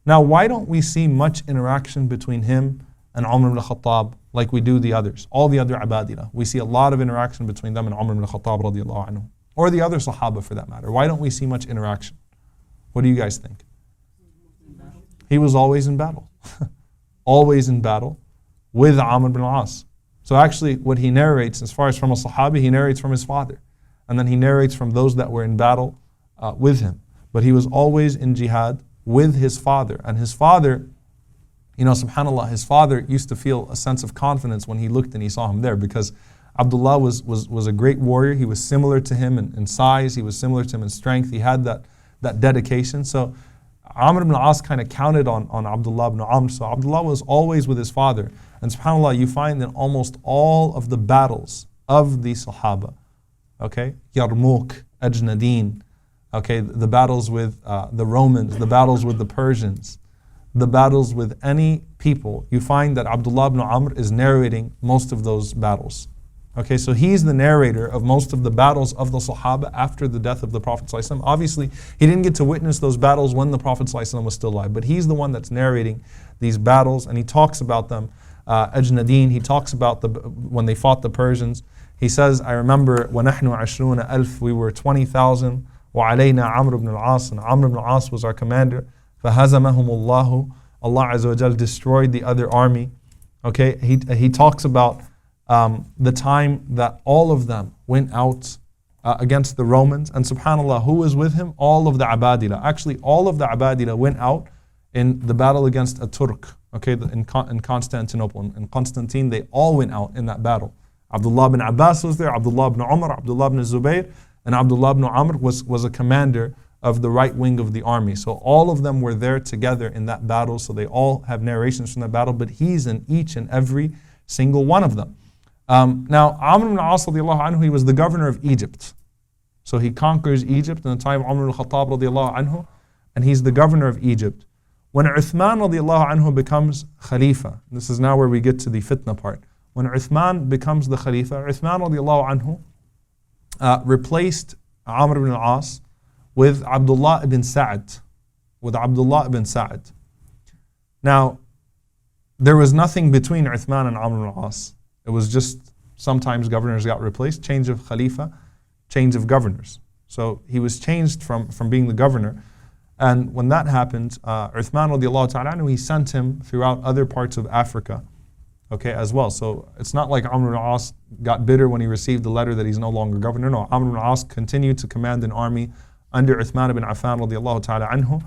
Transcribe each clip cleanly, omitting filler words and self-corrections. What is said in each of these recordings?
Now, why don't we see much interaction between him and Umar ibn al-Khattab like we do the others? All the other Abadila. We see a lot of interaction between them and Umar ibn al-Khattab radiallahu anhu. Or the other Sahaba for that matter. Why don't we see much interaction? What do you guys think? He was always in battle. Always in battle with Amr ibn al-As. So actually what he narrates, as far as from a Sahabi, he narrates from his father. And then he narrates from those that were in battle with him. But he was always in jihad with his father. And his father, subhanAllah, his father used to feel a sense of confidence when he looked and he saw him there, because Abdullah was a great warrior. He was similar to him in size. He was similar to him in strength. He had that dedication. So Amr ibn al-As kind of counted on Abdullah ibn Amr. So Abdullah was always with his father. And subhanAllah, you find in almost all of the battles of the Sahaba, okay, Yarmouk, Ajnadeen, okay, the battles with the Romans, the battles with the Persians, the battles with any people, you find that Abdullah ibn Amr is narrating most of those battles. Okay, so he's the narrator of most of the battles of the Sahaba after the death of the Prophet ﷺ. Obviously, he didn't get to witness those battles when the Prophet ﷺ was still alive, but he's the one that's narrating these battles, and he talks about them. Ajnadeen, he talks about when they fought the Persians. He says, I remember, وَنَحْنُ عَشْرُونَ أَلْفٍ, we were 20,000, وَعَلَيْنَا عَمْرُ ibn al-As, and Amr ibn al-As was our commander. فَهَزَمَهُمُ اللَّهُ, Allah Azza wa Jal destroyed the other army. Okay, he talks about the time that all of them went out against the Romans, and subhanAllah, who was with him? All of the Abadila. Actually, all of the Abadila went out in the battle against a Turk, okay, in Constantinople. In Constantine, they all went out in that battle. Abdullah bin Abbas was there, Abdullah ibn Umar, Abdullah ibn Zubayr, and Abdullah ibn Amr was a commander of the right wing of the army. So all of them were there together in that battle, so they all have narrations from that battle, but he's in each and every single one of them. Now, Amr ibn al-As radiallahu anhu, he was the governor of Egypt. So he conquers Egypt in the time of Umar al-Khattab radiallahu anhu, and he's the governor of Egypt. When Uthman radiallahu anhu becomes Khalifa, this is now where we get to the fitna part. When Uthman becomes the Khalifa, Uthman radiallahu anhu replaced Amr ibn al-As with Abdullah ibn Sa'd. Now, there was nothing between Uthman and Amr ibn al-As. It was just sometimes governors got replaced, change of Khalifa, change of governors. So he was changed from being the governor. And when that happened, Uthman radiallahu ta'ala anhu, he sent him throughout other parts of Africa, okay, as well. So it's not like Amr ibn al-As got bitter when he received the letter that he's no longer governor. No, Amr ibn al-As continued to command an army under Uthman ibn Affan radiallahu ta'ala anhu.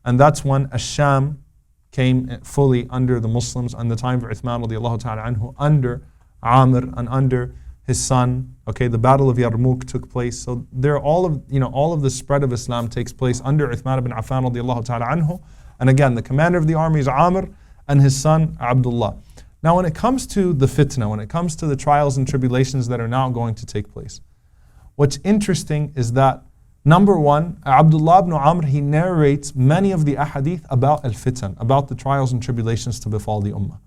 And that's when Ash-Sham came fully under the Muslims in the time of Uthman radiallahu ta'ala anhu, under Amr and under his son. Okay, the Battle of Yarmouk took place. So there, all of the spread of Islam takes place under Uthman ibn Affan radiallahu ta'ala anhu. And again, the commander of the army is Amr and his son Abdullah. Now, when it comes to the fitna, when it comes to the trials and tribulations that are now going to take place, what's interesting is that, number one, Abdullah ibn Amr, he narrates many of the ahadith about al-fitan, about the trials and tribulations to befall the ummah.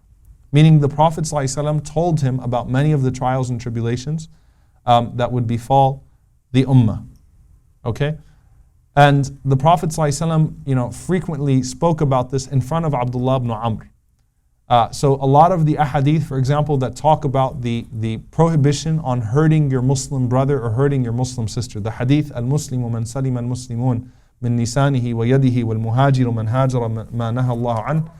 Meaning the Prophet ﷺ told him about many of the trials and tribulations that would befall the ummah. Okay? And the Prophet ﷺ, frequently spoke about this in front of Abdullah ibn Amr. So a lot of the ahadith, for example, that talk about the prohibition on hurting your Muslim brother or hurting your Muslim sister. The hadith, al-Muslimu man salima al-Muslimun min nisanihi wa yadihi wal-muhajiru man hajara ma naha Allah an,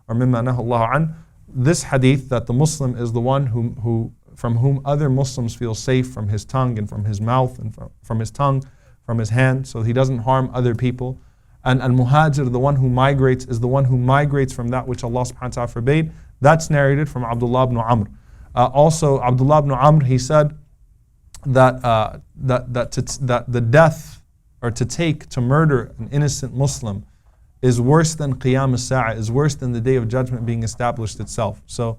or mimma naha Allah an. This hadith, that the Muslim is the one from whom other Muslims feel safe from his tongue and from his mouth and from his tongue, from his hand, so he doesn't harm other people. And al-muhajir, the one who migrates, is the one who migrates from that which Allah subhanahu wa ta'ala forbade. That's narrated from Abdullah ibn Amr. Also, Abdullah ibn Amr, he said that the death, or to murder an innocent Muslim, is worse than Qiyam as-Sa'ah, is worse than the Day of Judgment being established itself. So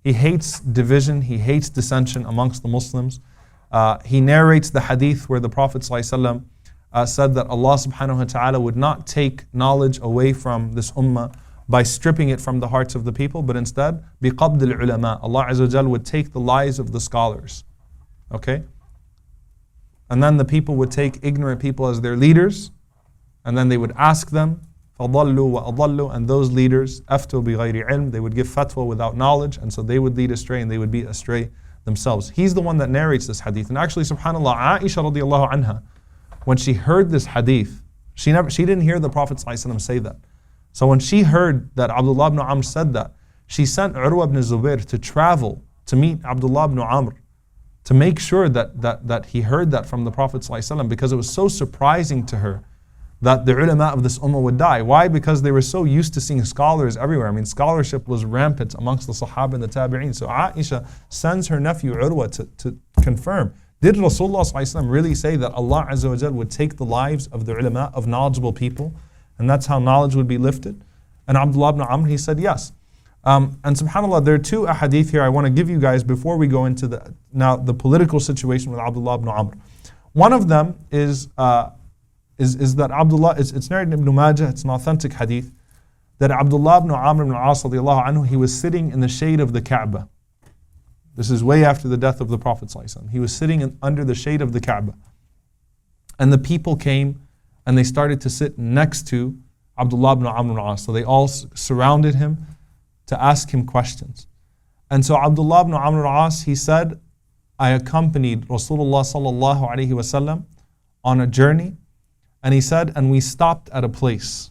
he hates division, he hates dissension amongst the Muslims. He narrates the hadith where the Prophet ﷺ said that Allah subhanahu wa ta'ala would not take knowledge away from this ummah by stripping it from the hearts of the people, but instead, بِقَبْضِ الْعُلَمَاء, Allah Azza wa Jal would take the lives of the scholars. Okay? And then the people would take ignorant people as their leaders, and then they would ask them فَضَلُّوا وَأَضَلُّوا, and those leaders, أَفْتُوا بِغَيْرِ عِلْم, they would give fatwa without knowledge, and so they would lead astray and they would be astray themselves. He's the one that narrates this hadith. And actually, subhanAllah, Aisha radiallahu anha, when she heard this hadith, she didn't hear the Prophet ﷺ say that. So when she heard that Abdullah ibn Amr said that, she sent Urwa ibn Zubair to travel to meet Abdullah ibn Amr to make sure that he heard that from the Prophet ﷺ, because it was so surprising to her that the ulama of this ummah would die. Why? Because they were so used to seeing scholars everywhere. I mean, scholarship was rampant amongst the Sahaba and the Tabi'een. So Aisha sends her nephew Urwa to confirm, did Rasulullah ﷺ really say that Allah Azza wa Jal would take the lives of the ulama, of knowledgeable people, and that's how knowledge would be lifted? And Abdullah ibn Amr, he said yes. And subhanAllah, there are two ahadith here I want to give you guys before we go into the political situation with Abdullah ibn Amr. One of them is that Abdullah, it's narrated in Ibn Majah, it's an authentic hadith, that Abdullah ibn Amr ibn al-As radiallahu anhu, he was sitting in the shade of the Kaaba. This is way after the death of the Prophet ﷺ. He was sitting under the shade of the Kaaba. And the people came and they started to sit next to Abdullah ibn Amr ibn al-As. So they all surrounded him to ask him questions. And so Abdullah ibn Amr ibn al-As, he said, I accompanied Rasulullah sallallahu alayhi wasallam on a journey. And he said, and we stopped at a place.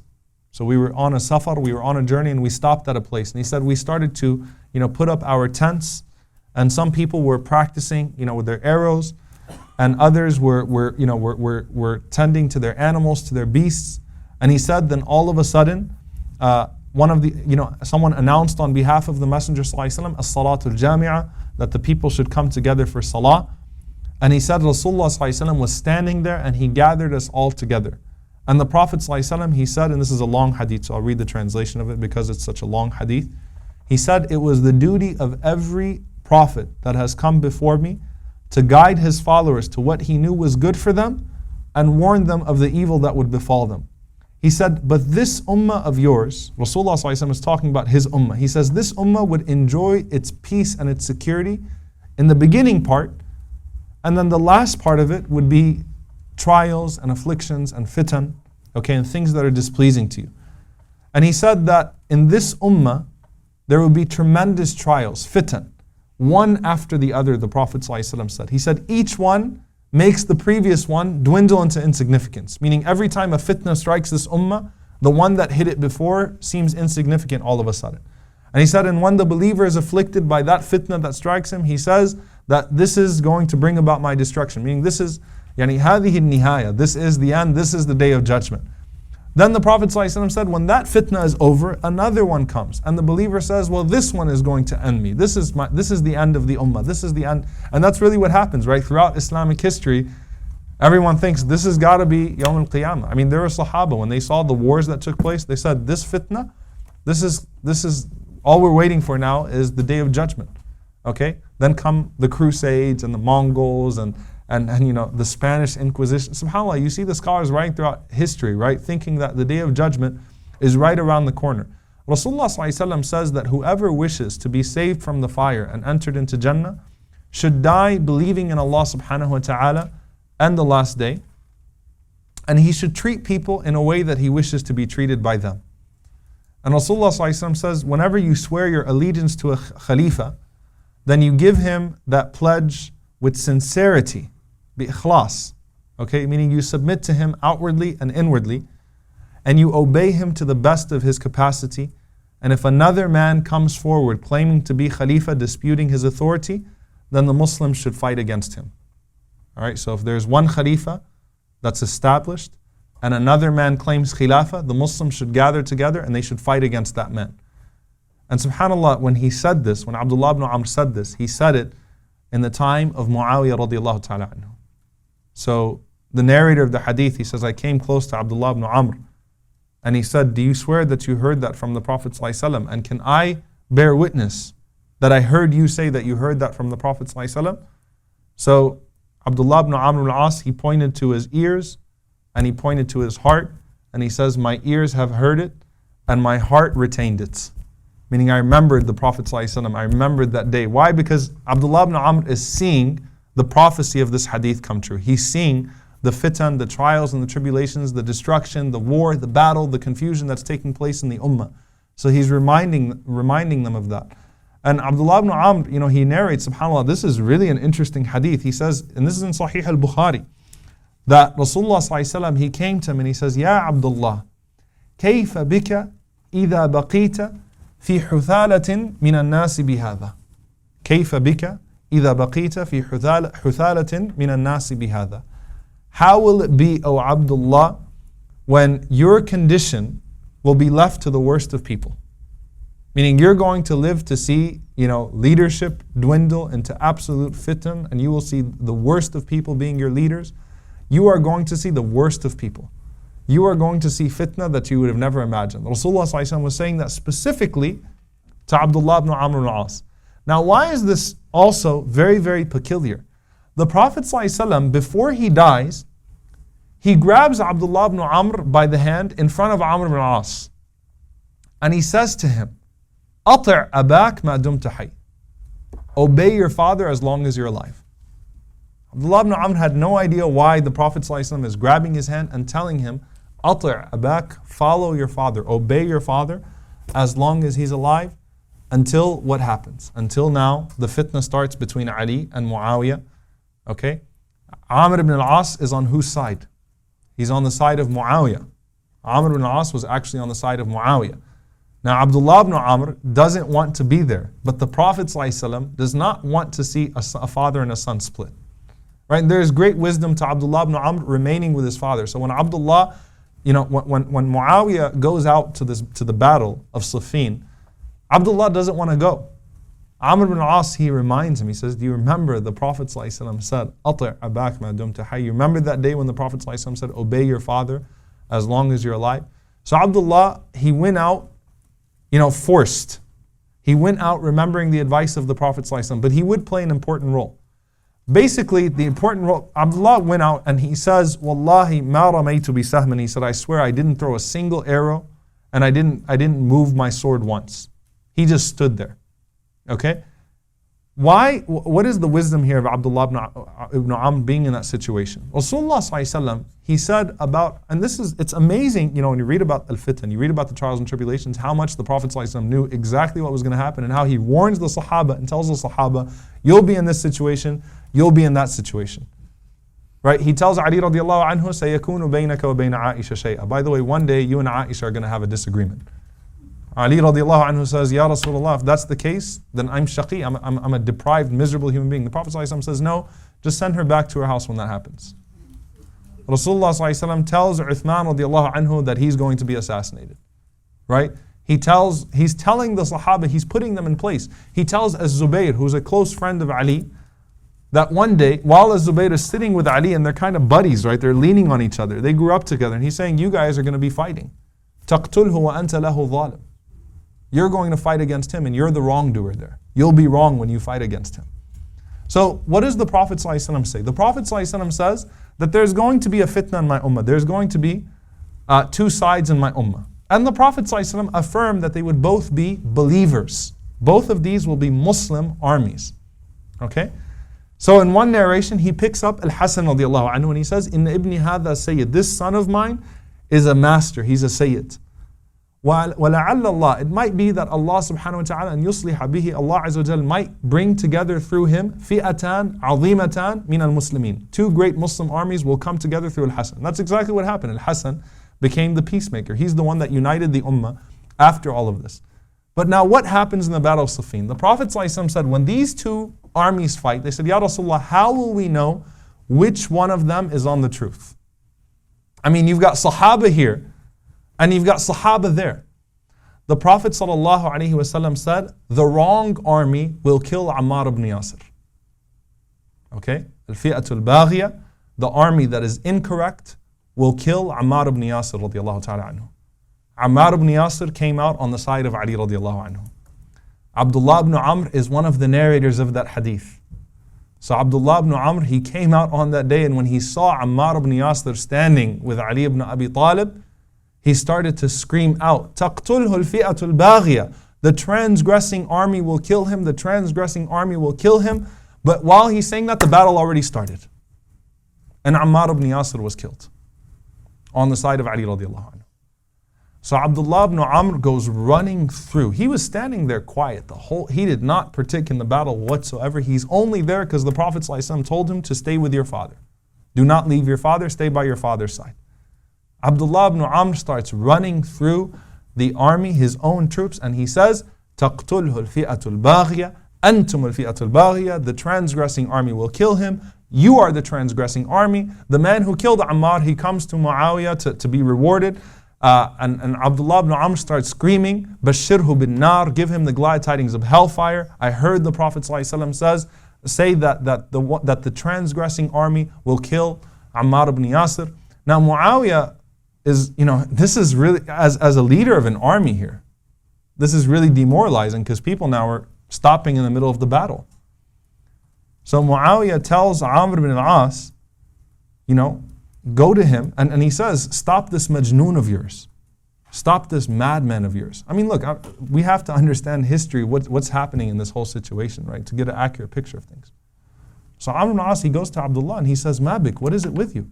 So we were on a safar, we were on a journey, and we stopped at a place. And he said, we started to, put up our tents, and some people were practicing, with their arrows, and others were tending to their animals, to their beasts. And he said, then all of a sudden, someone announced on behalf of the Messenger sallallahu alaihi wasallam, as-salatul jami'ah, that the people should come together for salah. And he said Rasulullah ﷺ was standing there and he gathered us all together. And the Prophet ﷺ, he said, and this is a long hadith, so I'll read the translation of it because it's such a long hadith. He said, it was the duty of every prophet that has come before me to guide his followers to what he knew was good for them and warn them of the evil that would befall them. He said, but this ummah of yours, Rasulullah ﷺ is talking about his ummah. He says, this ummah would enjoy its peace and its security in the beginning part, and then the last part of it would be trials and afflictions and fitan, and things that are displeasing to you. And he said that in this ummah, there will be tremendous trials, fitan, one after the other, the Prophet ﷺ said. He said each one makes the previous one dwindle into insignificance. Meaning every time a fitna strikes this ummah, the one that hit it before seems insignificant all of a sudden. And he said, and when the believer is afflicted by that fitna that strikes him, he says that this is going to bring about my destruction. Meaning this is, هذه النهاية, this is the end, this is the day of judgment. Then the Prophet ﷺ said, when that fitna is over, another one comes. And the believer says, well, this one is going to end me. This is the end of the ummah. This is the end. And that's really what happens, right? Throughout Islamic history, everyone thinks this has got to be Yawm al-Qiyamah. I mean, there were Sahaba, when they saw the wars that took place, they said, this fitna, this is all we're waiting for now is the day of judgment. Okay? Then come the Crusades and the Mongols and the Spanish Inquisition. SubhanAllah, you see the scholars writing throughout history, right? Thinking that the day of judgment is right around the corner. Rasulullah ﷺ says that whoever wishes to be saved from the fire and entered into Jannah should die believing in Allah subhanahu wa ta'ala and the last day. And he should treat people in a way that he wishes to be treated by them. And Rasulullah ﷺ says, whenever you swear your allegiance to a Khalifa, then you give him that pledge with sincerity, bi-ikhlas, meaning you submit to him outwardly and inwardly, and you obey him to the best of his capacity. And if another man comes forward claiming to be Khalifa, disputing his authority, then the Muslims should fight against him. Alright, so if there's one Khalifa that's established, and another man claims Khilafah, the Muslims should gather together and they should fight against that man. And subhanAllah, when he said this, when Abdullah ibn Amr said this, he said it in the time of Muawiyah radiallahu ta'ala anhu. So the narrator of the hadith, he says, I came close to Abdullah ibn Amr and he said, do you swear that you heard that from the Prophet ﷺ? And can I bear witness that I heard you say that you heard that from the Prophet ﷺ? So Abdullah ibn Amr al-As, he pointed to his ears and he pointed to his heart and he says, my ears have heard it and my heart retained it. Meaning I remembered the Prophet ﷺ, I remembered that day. Why? Because Abdullah ibn Amr is seeing the prophecy of this hadith come true. He's seeing the fitan, the trials and the tribulations, the destruction, the war, the battle, the confusion that's taking place in the ummah. So he's reminding them of that. And Abdullah ibn Amr, he narrates, subhanAllah, this is really an interesting hadith. He says, and this is in Sahih al-Bukhari, that Rasulullah sallallahu alaihi wasallam, he came to him and he says, Ya Abdullah, كيف بك إذا بقيت في حثالة من الناس بهذا. كيف بك إذا بقيت في حثالة من الناس بهذا. How will it be, O Abdullah, when your condition will be left to the worst of people? Meaning you're going to live to see, leadership dwindle into absolute fitan, and you will see the worst of people being your leaders. You are going to see the worst of people. You are going to see fitna that you would have never imagined. Rasulullah ﷺ was saying that specifically to Abdullah ibn Amr ibn al-As. Now, why is this also very, very peculiar? The Prophet ﷺ, before he dies, he grabs Abdullah ibn Amr by the hand in front of Amr ibn al-As. And he says to him, أطع أباك ما دمت حي. Obey your father as long as you're alive. Abdullah ibn Amr had no idea why the Prophet ﷺ is grabbing his hand and telling him, أطع أباك, follow your father, obey your father as long as he's alive, until what happens? Until now, the fitna starts between Ali and Muawiyah. Okay? Amr ibn al-As is on whose side? He's on the side of Muawiyah. Amr ibn al-As was actually on the side of Muawiyah. Now Abdullah ibn Amr doesn't want to be there, but the Prophet ﷺ does not want to see a father and a son split. Right? And there is great wisdom to Abdullah ibn Amr remaining with his father. So when Abdullah, when Muawiyah goes out to the battle of Siffin, Abdullah doesn't want to go. Amr ibn al-As, he reminds him, he says, do you remember the Prophet ﷺ said, أطع أباك ما دمت حي. You remember that day when the Prophet ﷺ said, obey your father as long as you're alive? So Abdullah, he went out, forced. He went out remembering the advice of the Prophet ﷺ, but he would play an important role. Basically, the important role, Abdullah went out and he says, Wallahi ma ramaytu bi sahmin. He said, I swear I didn't throw a single arrow and I didn't move my sword once. He just stood there. Okay? Why? What is the wisdom here of Abdullah ibn Amr being in that situation? Rasulullah ﷺ, he said about, and it's amazing, when you read about al-fitan, you read about the trials and tribulations, how much the Prophet ﷺ knew exactly what was going to happen and how he warns the Sahaba and tells the Sahaba, you'll be in this situation, you'll be in that situation. Right? He tells Ali radiallahu anhu, سَيَكُونُ بَيْنَكَ وَبَيْنَ عَائِشَ شَيْئًا. By the way, one day you and Aisha are going to have a disagreement. Ali radiallahu anhu says, Ya Rasulullah, if that's the case, then I'm shaqi, I'm a deprived, miserable human being. The Prophet ﷺ says, no, just send her back to her house when that happens. Rasulullah ﷺ tells Uthman radiallahu anhu that he's going to be assassinated. Right? He's telling the Sahaba, he's putting them in place. He tells Az-Zubayr, who's a close friend of Ali, that one day, while Az-Zubayr is sitting with Ali and they're kind of buddies, right? They're leaning on each other. They grew up together. And he's saying, you guys are going to be fighting. تَقْتُلْهُ وَأَنْتَ لَهُ ظَالِمٌ. You're going to fight against him and you're the wrongdoer there. You'll be wrong when you fight against him. So what does the Prophet ﷺ say? The Prophet ﷺ says that there's going to be a fitna in my ummah. There's going to be two sides in my ummah. And the Prophet ﷺ affirmed that they would both be believers. Both of these will be Muslim armies. Okay? So in one narration, he picks up Al-Hasan radiallahu anhu and he says, Inna ibni hadha sayyid. This son of mine is a master. He's a sayyid. وَلَعَلَّ اللَّهِ. It might be that Allah subhanahu wa ta'ala and يُصْلِحَ بِهِ, Allah Azza wa Jal might bring together through him فِئَتَان عَظِيمَتان مِنَ الْمُسْلِمِينَ. Two great Muslim armies will come together through Al-Hasan. That's exactly what happened. Al-Hasan became the peacemaker. He's the one that united the ummah after all of this. But now what happens in the Battle of Siffin? The Prophet ﷺ said, when these two armies fight, they said, Ya Rasulullah, how will we know which one of them is on the truth? I mean, you've got Sahaba here, and you've got Sahaba there. The Prophet ﷺ said, the wrong army will kill Ammar ibn Yasir. Okay? Al-Fi'atul Baghiyah, the army that is incorrect, will kill Ammar ibn Yasir radiallahu ta'ala anhu. Ammar ibn Yasir came out on the side of Ali radiallahu anhu. Abdullah ibn Amr is one of the narrators of that hadith. So Abdullah ibn Amr, he came out on that day, and when he saw Ammar ibn Yasir standing with Ali ibn Abi Talib, he started to scream out, تَقْتُلْهُ الْفِئَةُ الْبَاغِيَةُ. The transgressing army will kill him, the transgressing army will kill him. But while he's saying that, the battle already started. And Ammar ibn Yasir was killed on the side of Ali radiallahu anhu. So Abdullah ibn Amr goes running through. He was standing there quiet. He did not partake in the battle whatsoever. He's only there because the Prophet ﷺ told him to stay with your father. Do not leave your father, stay by your father's side. Abdullah ibn Amr starts running through the army, his own troops, and he says, تَقْتُلْهُ الْفِئَةُ الْبَاغِيَةُ أَنْتُمُ الْفِئَةُ الْبَاغِيَةُ. The transgressing army will kill him. You are the transgressing army. The man who killed Ammar, he comes to Muawiyah to be rewarded. And Abdullah ibn Amr starts screaming, Bashirhu bin nar, give him the glad tidings of hellfire. I heard the Prophet ﷺ say that the transgressing army will kill Ammar ibn Yasir. Now Muawiyah is, this is really, as a leader of an army here, this is really demoralizing because people now are stopping in the middle of the battle. So Muawiyah tells Amr ibn al-As, go to him, and he says, stop this majnoon of yours. Stop this madman of yours. I mean, look, we have to understand history, what's happening in this whole situation, right? To get an accurate picture of things. So Amr ibn al-As, he goes to Abdullah and he says, Mabik, what is it with you?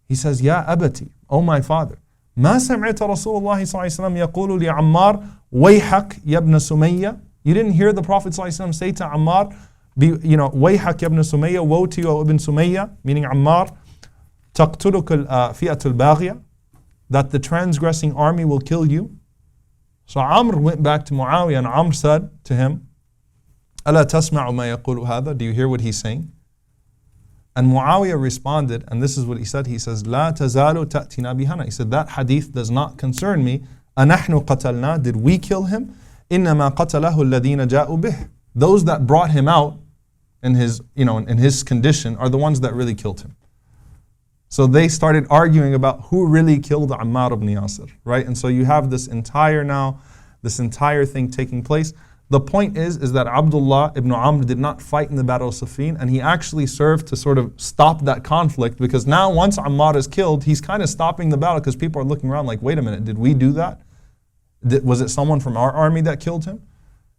He says, Ya abati, oh my father, ما سمعت رسول الله صلى الله عليه وسلم يقول لعمار ويحك يا ابن سمية. You didn't hear the Prophet صلى الله عليه وسلم say to Ammar, ويحك يا ابن سمية, woe to you, O ibn Sumayya, meaning Ammar, تقتلك الفئة الباغية, that the transgressing army will kill you. So Amr went back to Muawiyah and Amr said to him, ألا تسمع ما يقول هذا? Do you hear what he's saying? And Muawiyah responded, and this is what he said. He says, لا تزال تأتنا بهنا. He said, that hadith does not concern me. أنحن قتلنا? Did we kill him? إنما قتله الذين جاءوا به. Those that brought him out in his, in his condition are the ones that really killed him. So they started arguing about who really killed Ammar ibn Yasir, right? And so you have this entire thing taking place. The point is that Abdullah ibn Amr did not fight in the Battle of Siffin, and he actually served to sort of stop that conflict, because now once Ammar is killed, he's kind of stopping the battle because people are looking around like, wait a minute, did we do that? Was it someone from our army that killed him?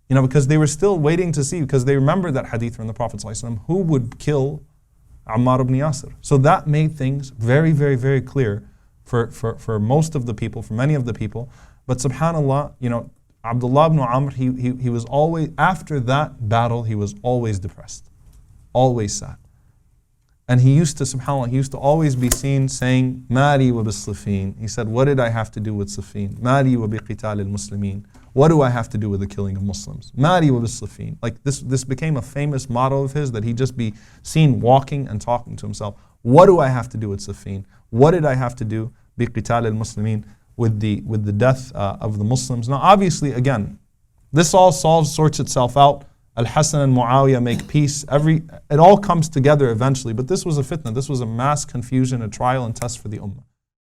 Because they were still waiting to see, because they remember that hadith from the Prophet ﷺ, who would kill Ammar ibn Yasir. So that made things very, very, very clear for most of the people, for many of the people. But subhanAllah, Abdullah ibn Amr, he was always, after that battle, he was always depressed, always sad. And he used to, subhanAllah, he used to always be seen saying, Mali wa bis-Siffin. He said, what did I have to do with Siffin? Mali wa bi-qital al-Muslimin. What do I have to do with the killing of Muslims? Mali wa bis-Siffin. Like this became a famous motto of his, that he'd just be seen walking and talking to himself. What do I have to do with Siffin? What did I have to do bi-qital al-Muslimin? With the death of the Muslims. Now obviously, again, this all sorts itself out. Al-Hasan and Muawiyah make peace. It all comes together eventually. But this was a fitna. This was a mass confusion, a trial and test for the ummah.